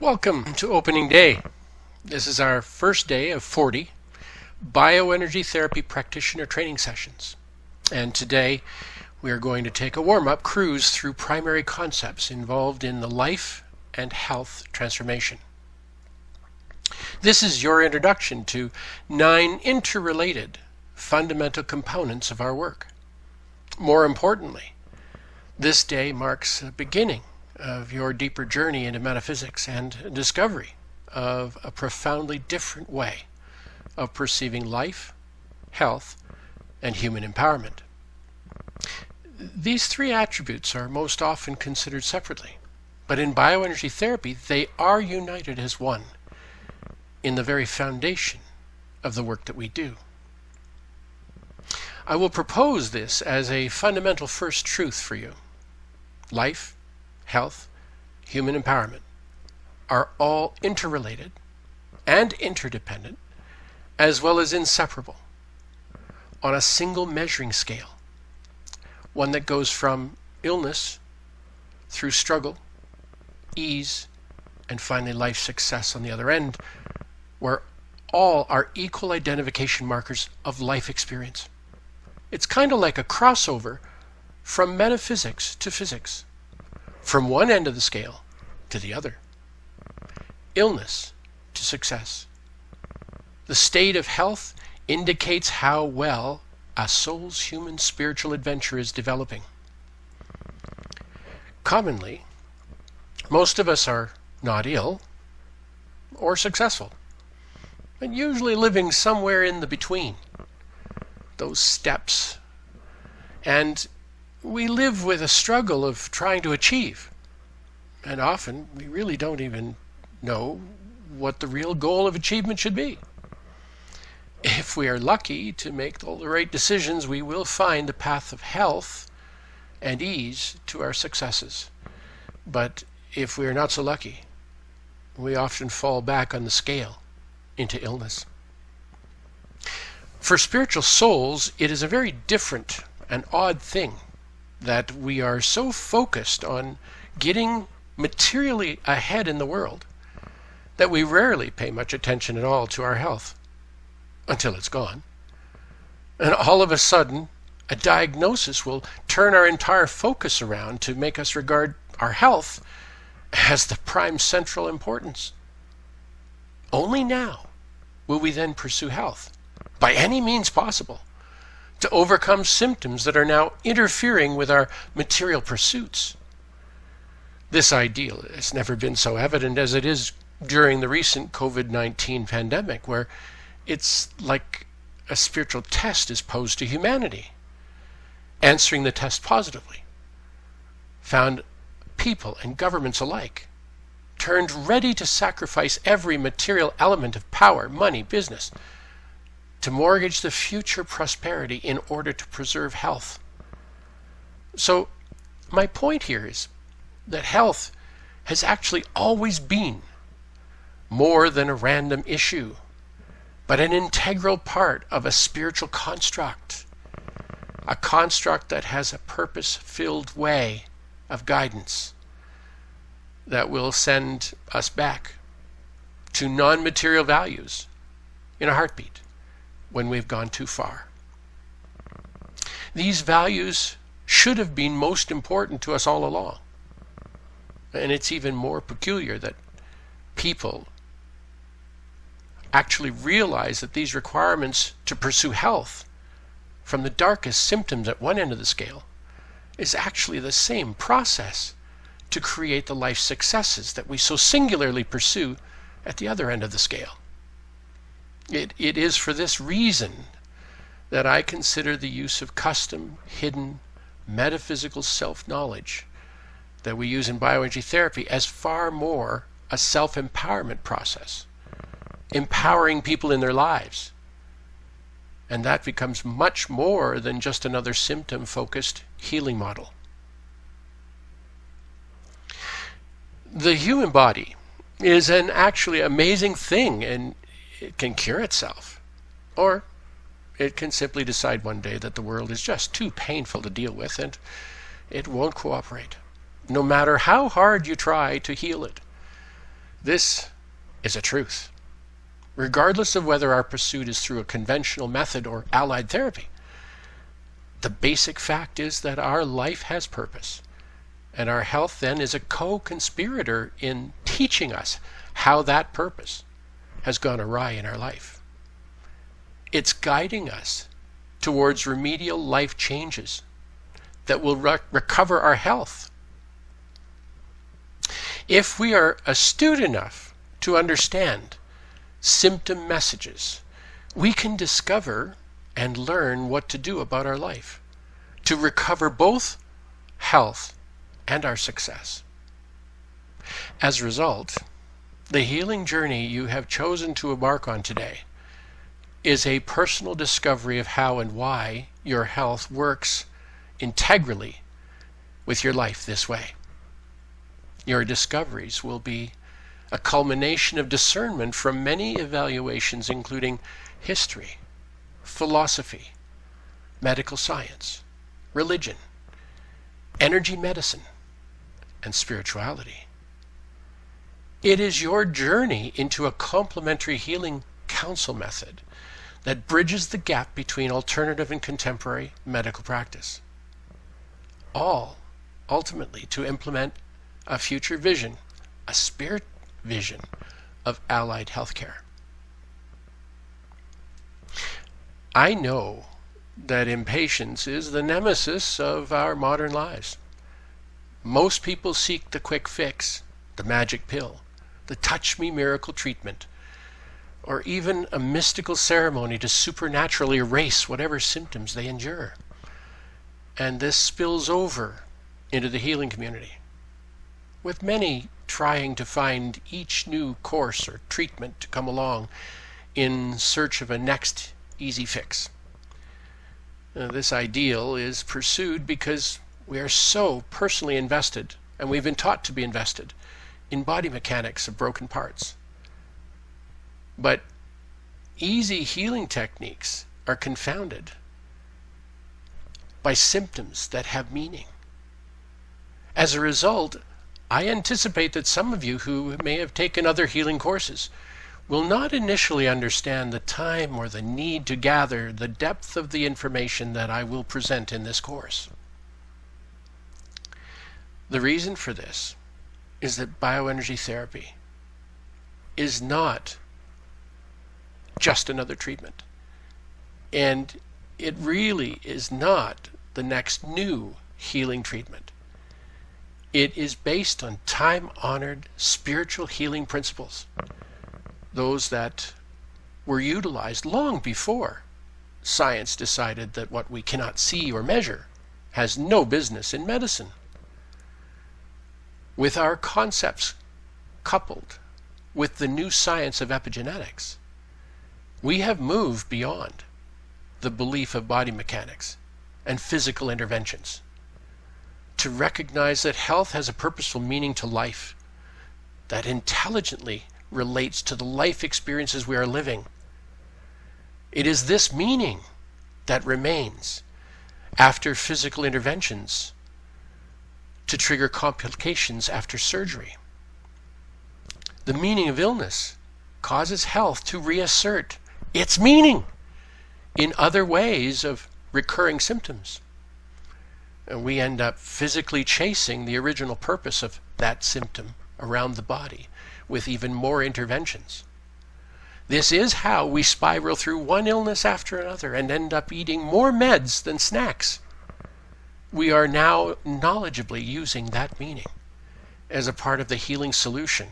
Welcome to opening day. This is our first day of 40 BioEnergy Therapy Practitioner training sessions. And today we are going to take a warm-up cruise through primary concepts involved in the life and health transformation. This is your introduction to 9 interrelated fundamental components of our work. More importantly, this day marks a beginning of your deeper journey into metaphysics and discovery of a profoundly different way of perceiving life, health, and human empowerment. These 3 attributes are most often considered separately, but in bioenergy therapy they are united as one in the very foundation of the work that we do. I will propose this as a fundamental first truth for you. Life, health, human empowerment are all interrelated and interdependent, as well as inseparable, on a single measuring scale, one that goes from illness through struggle, ease, and finally life success on the other end, where all are equal identification markers of life experience. It's kind of like a crossover from metaphysics to physics, from one end of the scale to the other. Illness to success. The state of health indicates how well a soul's human spiritual adventure is developing. Commonly, most of us are not ill or successful, but usually living somewhere in the between those steps. And we live with a struggle of trying to achieve. And often we really don't even know what the real goal of achievement should be. If we are lucky to make all the right decisions, we will find the path of health and ease to our successes. But if we are not so lucky, we often fall back on the scale into illness. For spiritual souls, it is a very different and odd thing that we are so focused on getting materially ahead in the world that we rarely pay much attention at all to our health until it's gone. And all of a sudden, a diagnosis will turn our entire focus around to make us regard our health as the prime central importance. Only now will we then pursue health, by any means possible, to overcome symptoms that are now interfering with our material pursuits. This ideal has never been so evident as it is during the recent COVID-19 pandemic, where it's like a spiritual test is posed to humanity. Answering the test positively found people and governments alike turned ready to sacrifice every material element of power, money, business, to mortgage the future prosperity in order to preserve health. So my point here is that health has actually always been more than a random issue, but an integral part of a spiritual construct, a construct that has a purpose-filled way of guidance that will send us back to non-material values in a heartbeat when we've gone too far. These values should have been most important to us all along. And it's even more peculiar that people actually realize that these requirements to pursue health from the darkest symptoms at one end of the scale is actually the same process to create the life successes that we so singularly pursue at the other end of the scale. It is for this reason that I consider the use of custom, hidden, metaphysical self-knowledge that we use in bioenergy therapy as far more a self-empowerment process, empowering people in their lives. And that becomes much more than just another symptom-focused healing model. The human body is an actually amazing thing, and it can cure itself. Or it can simply decide one day that the world is just too painful to deal with and it won't cooperate, no matter how hard you try to heal it. This is a truth. Regardless of whether our pursuit is through a conventional method or allied therapy, the basic fact is that our life has purpose, and our health then is a co-conspirator in teaching us how that purpose has gone awry in our life. It's guiding us towards remedial life changes that will recover our health. If we are astute enough to understand symptom messages, we can discover and learn what to do about our life to recover both health and our success. As a result, the healing journey you have chosen to embark on today is a personal discovery of how and why your health works integrally with your life this way. Your discoveries will be a culmination of discernment from many evaluations, including history, philosophy, medical science, religion, energy medicine, and spirituality. It is your journey into a complementary healing counsel method that bridges the gap between alternative and contemporary medical practice, all ultimately to implement a future vision, a spirit vision of allied healthcare. I know that impatience is the nemesis of our modern lives. Most people seek the quick fix, the magic pill, the touch-me miracle treatment, or even a mystical ceremony to supernaturally erase whatever symptoms they endure. And this spills over into the healing community, with many trying to find each new course or treatment to come along in search of a next easy fix. This ideal is pursued because we are so personally invested, and we've been taught to be invested, in body mechanics of broken parts. But easy healing techniques are confounded by symptoms that have meaning. As a result, I anticipate that some of you who may have taken other healing courses will not initially understand the time or the need to gather the depth of the information that I will present in this course. The reason for this is that bioenergy therapy is not just another treatment. And it really is not the next new healing treatment. It is based on time-honored spiritual healing principles, those that were utilized long before science decided that what we cannot see or measure has no business in medicine. With our concepts coupled with the new science of epigenetics, we have moved beyond the belief of body mechanics and physical interventions to recognize that health has a purposeful meaning to life that intelligently relates to the life experiences we are living. It is this meaning that remains after physical interventions to trigger complications after surgery. The meaning of illness causes health to reassert its meaning in other ways of recurring symptoms. And we end up physically chasing the original purpose of that symptom around the body with even more interventions. This is how we spiral through one illness after another and end up eating more meds than snacks. We are now knowledgeably using that meaning as a part of the healing solution.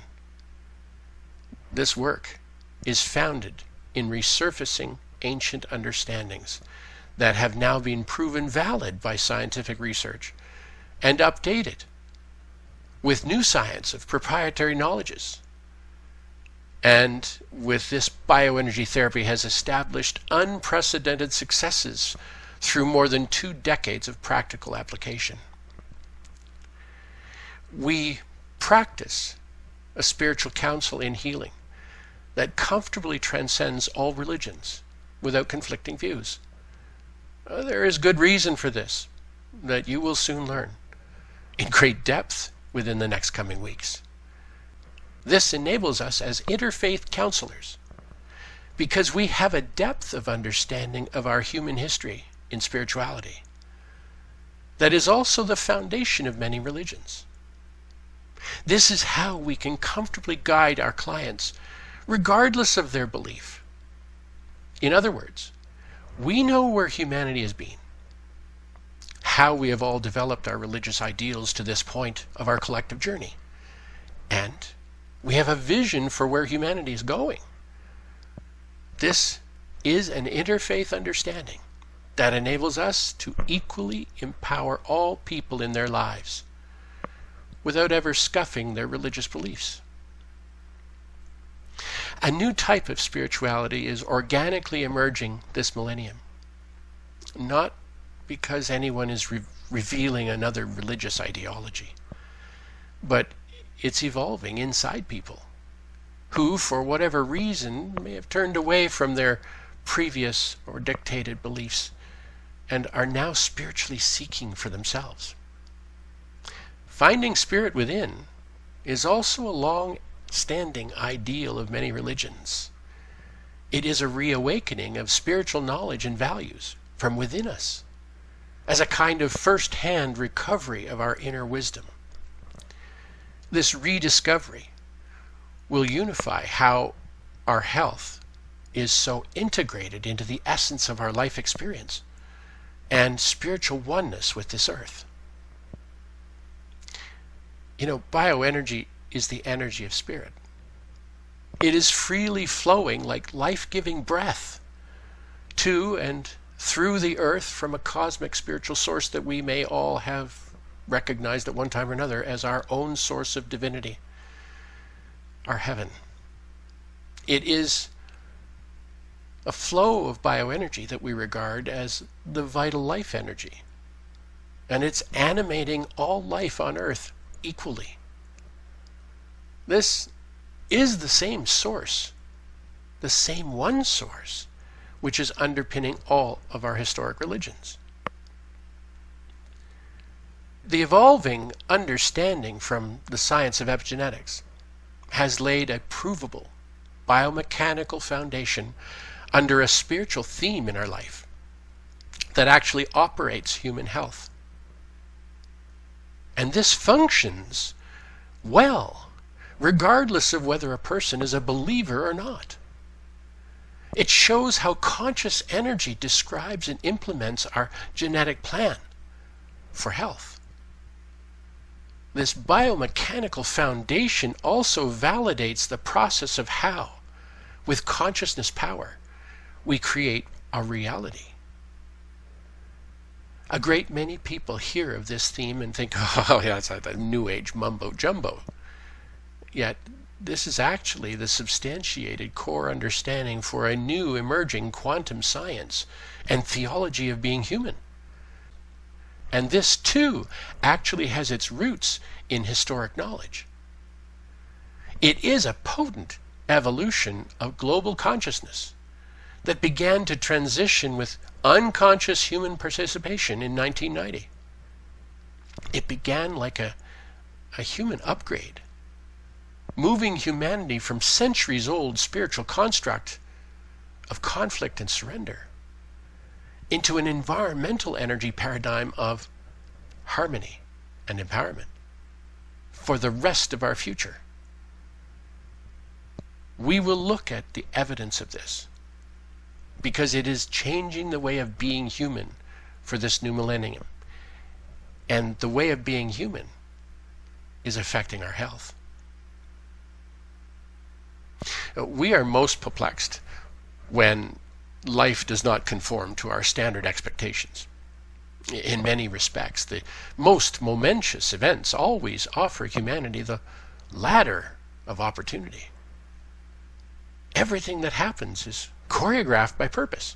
This work is founded in resurfacing ancient understandings that have now been proven valid by scientific research and updated with new science of proprietary knowledges. And with this, bioenergy therapy has established unprecedented successes through more than 2 decades of practical application. We practice a spiritual counsel in healing that comfortably transcends all religions without conflicting views. There is good reason for this that you will soon learn in great depth within the next coming weeks. This enables us as interfaith counselors because we have a depth of understanding of our human history in spirituality that is also the foundation of many religions. This is how we can comfortably guide our clients regardless of their belief. In other words, we know where humanity has been, how we have all developed our religious ideals to this point of our collective journey, and we have a vision for where humanity is going. This is an interfaith understanding that enables us to equally empower all people in their lives without ever scuffing their religious beliefs. A new type of spirituality is organically emerging this millennium, not because anyone is revealing another religious ideology, but it's evolving inside people who, for whatever reason, may have turned away from their previous or dictated beliefs and are now spiritually seeking for themselves. Finding spirit within is also a long-standing ideal of many religions. It is a reawakening of spiritual knowledge and values from within us, as a kind of first-hand recovery of our inner wisdom. This rediscovery will unify how our health is so integrated into the essence of our life experience and spiritual oneness with this earth. Bioenergy is the energy of spirit. It is freely flowing like life-giving breath to and through the earth from a cosmic spiritual source that we may all have recognized at one time or another as our own source of divinity, our heaven. It is a flow of bioenergy that we regard as the vital life energy, and it's animating all life on earth equally. This is the same source, the same one source, which is underpinning all of our historic religions. The evolving understanding from the science of epigenetics has laid a provable biomechanical foundation under a spiritual theme in our life that actually operates human health. And this functions well, regardless of whether a person is a believer or not. It shows how conscious energy describes and implements our genetic plan for health. This biomechanical foundation also validates the process of how, with consciousness power, we create a reality. A great many people hear of this theme and think, oh yeah, it's like that New Age mumbo-jumbo. Yet, this is actually the substantiated core understanding for a new emerging quantum science and theology of being human. And this, too, actually has its roots in historic knowledge. It is a potent evolution of global consciousness that began to transition with unconscious human participation in 1990. It began like a human upgrade, moving humanity from centuries-old spiritual construct of conflict and surrender into an environmental energy paradigm of harmony and empowerment for the rest of our future. We will look at the evidence of this because it is changing the way of being human for this new millennium. And the way of being human is affecting our health. We are most perplexed when life does not conform to our standard expectations. In many respects, the most momentous events always offer humanity the ladder of opportunity. Everything that happens is choreographed by purpose.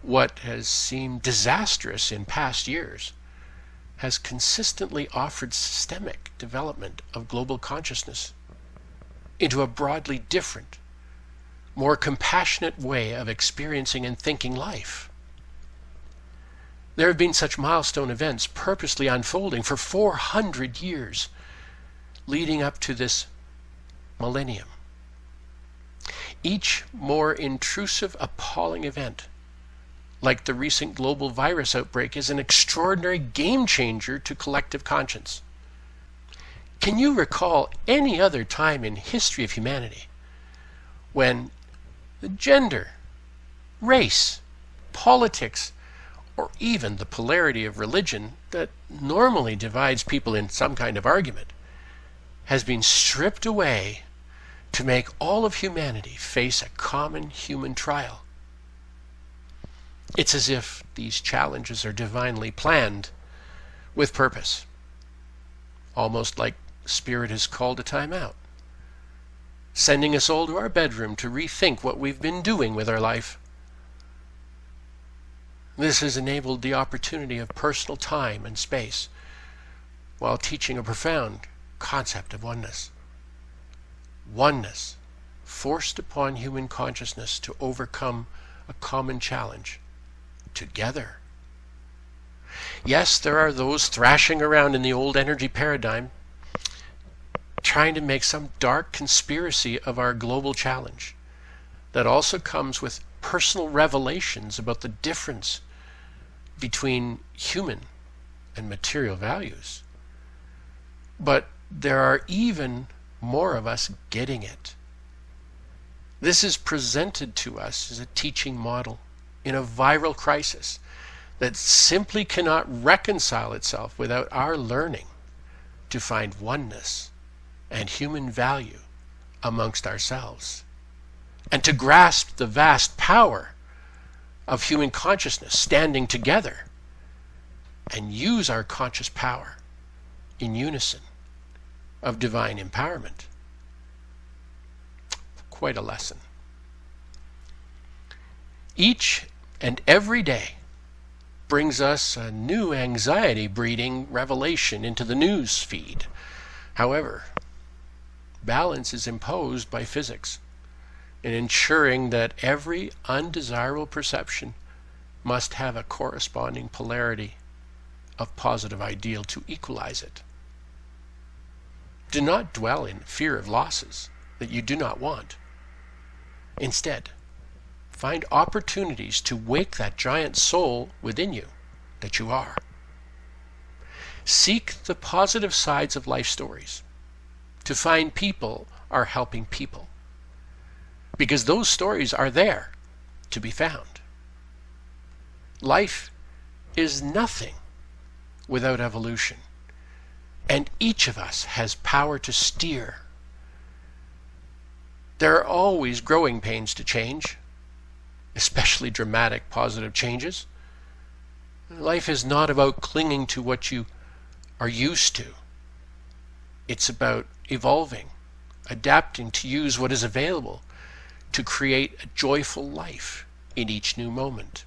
What has seemed disastrous in past years has consistently offered systemic development of global consciousness into a broadly different, more compassionate way of experiencing and thinking life. There have been such milestone events purposely unfolding for 400 years, leading up to this millennium. Each more intrusive, appalling event, like the recent global virus outbreak, is an extraordinary game changer to collective conscience. Can you recall any other time in history of humanity when the gender, race, politics, or even the polarity of religion that normally divides people in some kind of argument has been stripped away to make all of humanity face a common human trial? It's as if these challenges are divinely planned with purpose, almost like Spirit has called a time out, sending us all to our bedroom to rethink what we've been doing with our life. This has enabled the opportunity of personal time and space while teaching a profound concept of oneness. Oneness forced upon human consciousness to overcome a common challenge together. Yes, there are those thrashing around in the old energy paradigm trying to make some dark conspiracy of our global challenge that also comes with personal revelations about the difference between human and material values. But there are even more of us getting it. This is presented to us as a teaching model in a viral crisis that simply cannot reconcile itself without our learning to find oneness and human value amongst ourselves, and to grasp the vast power of human consciousness standing together and use our conscious power in unison of divine empowerment. Quite a lesson. Each and every day brings us a new anxiety-breeding revelation into the news feed. However, balance is imposed by physics in ensuring that every undesirable perception must have a corresponding polarity of positive ideal to equalize it. Do not dwell in fear of losses that you do not want. Instead, find opportunities to wake that giant soul within you that you are. Seek the positive sides of life stories. To find people are helping people, because those stories are there to be found. Life is nothing without evolution, and each of us has power to steer. There are always growing pains to change, especially dramatic positive changes. Life is not about clinging to what you are used to. It's about evolving, adapting to use what is available to create a joyful life in each new moment.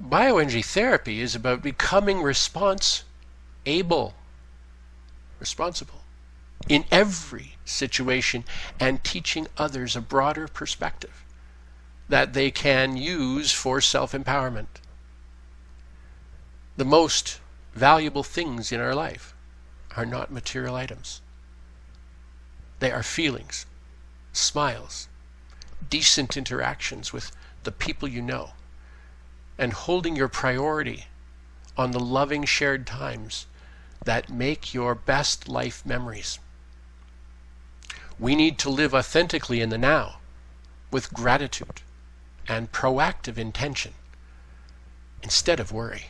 BioEnergy therapy is about becoming responsible in every situation and teaching others a broader perspective that they can use for self-empowerment. The most valuable things in our life are not material items. They are feelings, smiles, decent interactions with the people you know, and holding your priority on the loving shared times that make your best life memories. We need to live authentically in the now, with gratitude and proactive intention, instead of worry.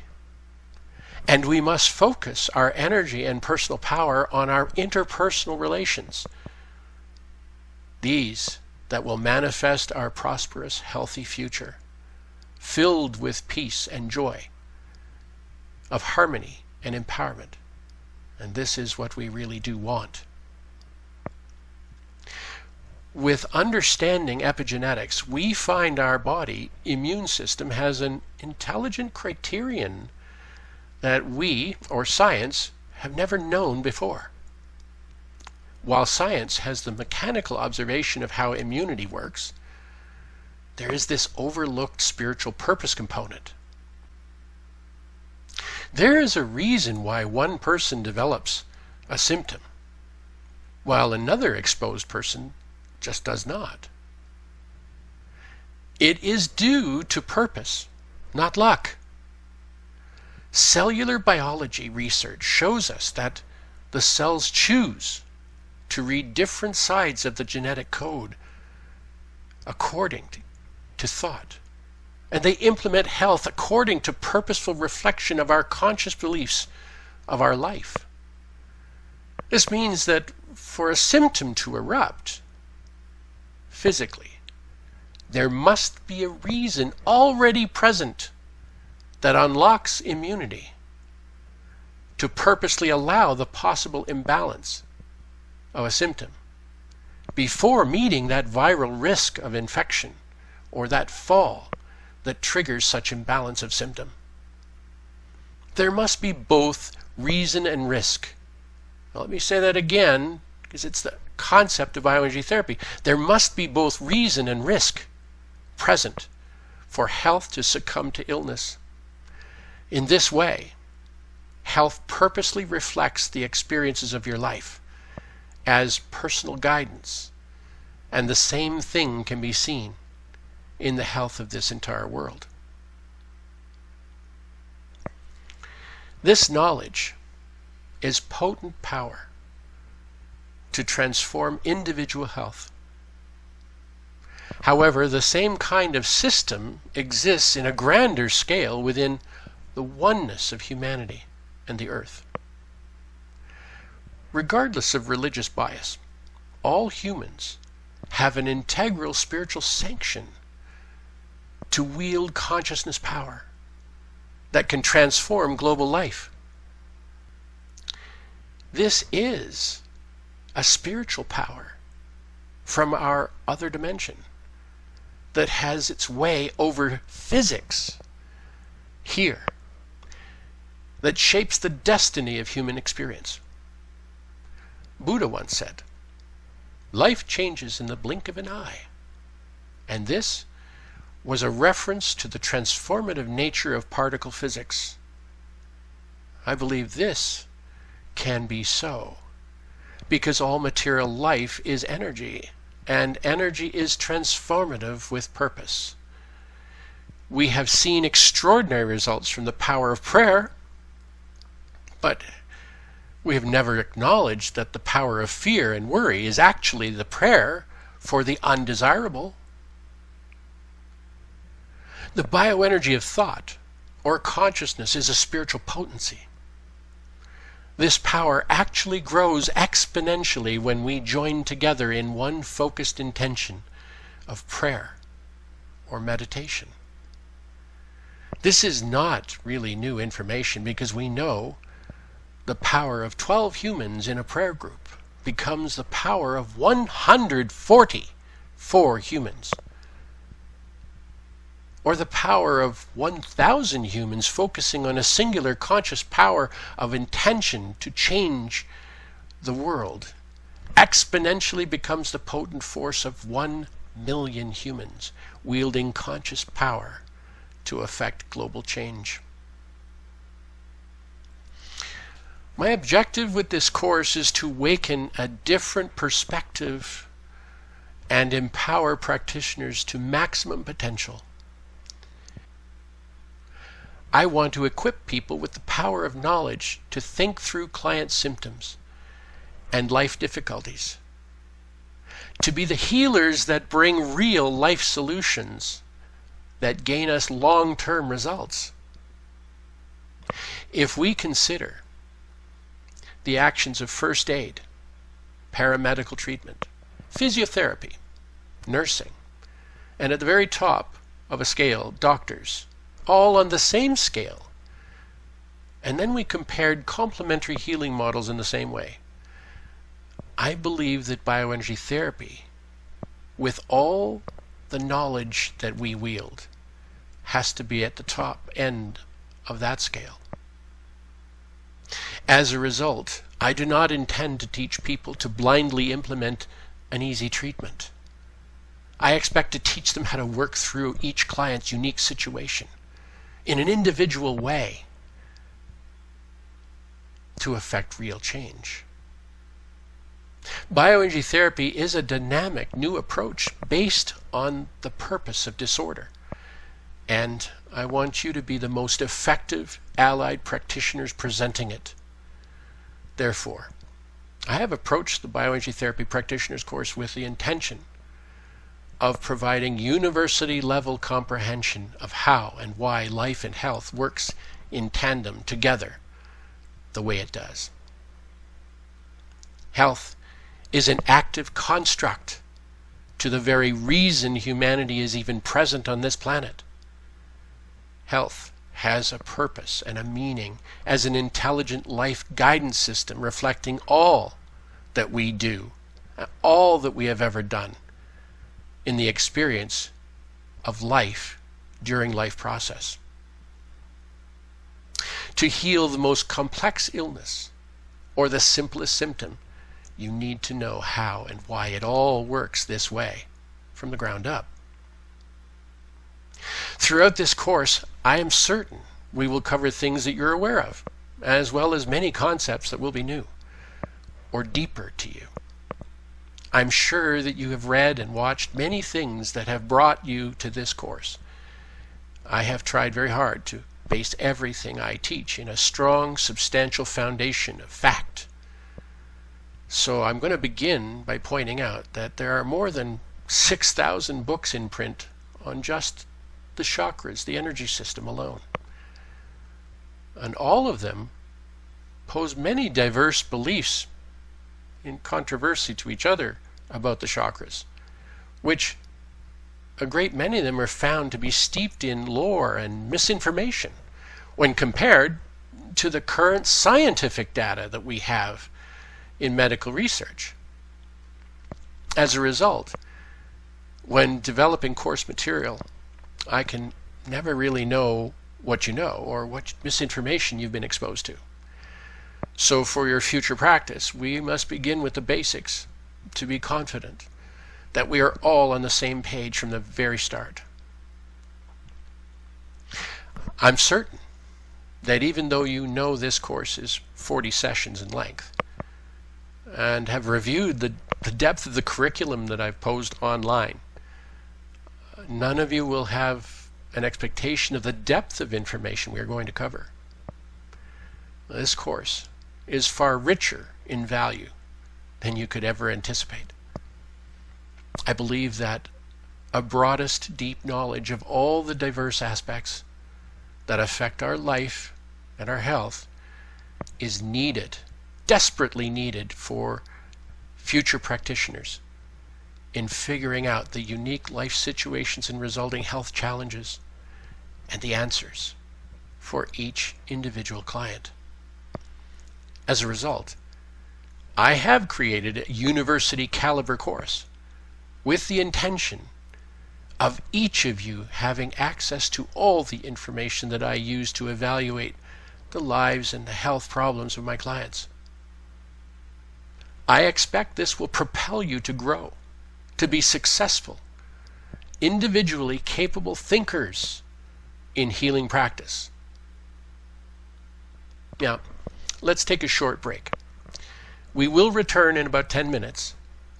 And we must focus our energy and personal power on our interpersonal relations, these that will manifest our prosperous, healthy future, filled with peace and joy, of harmony and empowerment. And this is what we really do want. With understanding epigenetics, we find our body immune system has an intelligent criterion that we, or science, have never known before. While science has the mechanical observation of how immunity works, there is this overlooked spiritual purpose component. There is a reason why one person develops a symptom while another exposed person just does not. It is due to purpose, not luck. Cellular biology research shows us that the cells choose to read different sides of the genetic code according to thought. And they implement health according to purposeful reflection of our conscious beliefs of our life. This means that for a symptom to erupt physically, there must be a reason already present that unlocks immunity to purposely allow the possible imbalance of a symptom before meeting that viral risk of infection or that fall that triggers such imbalance of symptom. There must be both reason and risk. Now, let me say that again, because it's the concept of bioenergy therapy. There must be both reason and risk present for health to succumb to illness. In this way, health purposely reflects the experiences of your life as personal guidance, and the same thing can be seen in the health of this entire world. This knowledge is potent power to transform individual health. However, the same kind of system exists in a grander scale within the oneness of humanity and the earth. Regardless of religious bias, all humans have an integral spiritual sanction to wield consciousness power that can transform global life. This is a spiritual power from our other dimension that has its way over physics here, that shapes the destiny of human experience. Buddha once said, "Life changes in the blink of an eye." And this was a reference to the transformative nature of particle physics. I believe this can be so, because all material life is energy, and energy is transformative with purpose. We have seen extraordinary results from the power of prayer, but we have never acknowledged that the power of fear and worry is actually the prayer for the undesirable. The bioenergy of thought or consciousness is a spiritual potency. This power actually grows exponentially when we join together in one focused intention of prayer or meditation. This is not really new information, because we know the power of 12 humans in a prayer group becomes the power of 144 humans. Or the power of 1,000 humans focusing on a singular conscious power of intention to change the world exponentially becomes the potent force of 1 million humans wielding conscious power to affect global change. My objective with this course is to awaken a different perspective and empower practitioners to maximum potential. I want to equip people with the power of knowledge to think through client symptoms and life difficulties, to be the healers that bring real life solutions that gain us long-term results. If we consider the actions of first aid, paramedical treatment, physiotherapy, nursing, and at the very top of a scale, doctors, all on the same scale, and then we compared complementary healing models in the same way, I believe that bioenergy therapy, with all the knowledge that we wield, has to be at the top end of that scale. As a result, I do not intend to teach people to blindly implement an easy treatment. I expect to teach them how to work through each client's unique situation in an individual way to affect real change. Bioenergy therapy is a dynamic new approach based on the purpose of disorder. And I want you to be the most effective allied practitioners presenting it. Therefore, I have approached the Bioenergy Therapy Practitioners course with the intention of providing university-level comprehension of how and why life and health works in tandem together the way it does. Health is an active construct to the very reason humanity is even present on this planet. Health has a purpose and a meaning as an intelligent life guidance system reflecting all that we do, all that we have ever done in the experience of life during life process. To heal the most complex illness or the simplest symptom, you need to know how and why it all works this way from the ground up. Throughout this course, I am certain we will cover things that you're aware of, as well as many concepts that will be new or deeper to you. I'm sure that you have read and watched many things that have brought you to this course. I have tried very hard to base everything I teach in a strong, substantial foundation of fact. So I'm going to begin by pointing out that there are more than 6,000 books in print on just the chakras, the energy system alone. And all of them pose many diverse beliefs in controversy to each other about the chakras, which a great many of them are found to be steeped in lore and misinformation when compared to the current scientific data that we have in medical research. As a result, when developing course material, I can never really know what you know or what misinformation you've been exposed to. So for your future practice, we must begin with the basics to be confident that we are all on the same page from the very start. I'm certain that even though you know this course is 40 sessions in length and have reviewed the depth of the curriculum that I've posed online, none of you will have an expectation of the depth of information we are going to cover. This course is far richer in value than you could ever anticipate. I believe that a broadest, deep knowledge of all the diverse aspects that affect our life and our health is needed, desperately needed for future practitioners in figuring out the unique life situations and resulting health challenges and the answers for each individual client. As a result, I have created a university caliber course with the intention of each of you having access to all the information that I use to evaluate the lives and the health problems of my clients. I expect this will propel you to grow, to be successful, individually capable thinkers in healing practice. Now, let's take a short break. We will return in about 10 minutes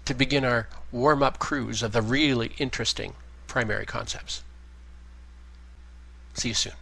to begin our warm-up cruise of the really interesting primary concepts. See you soon.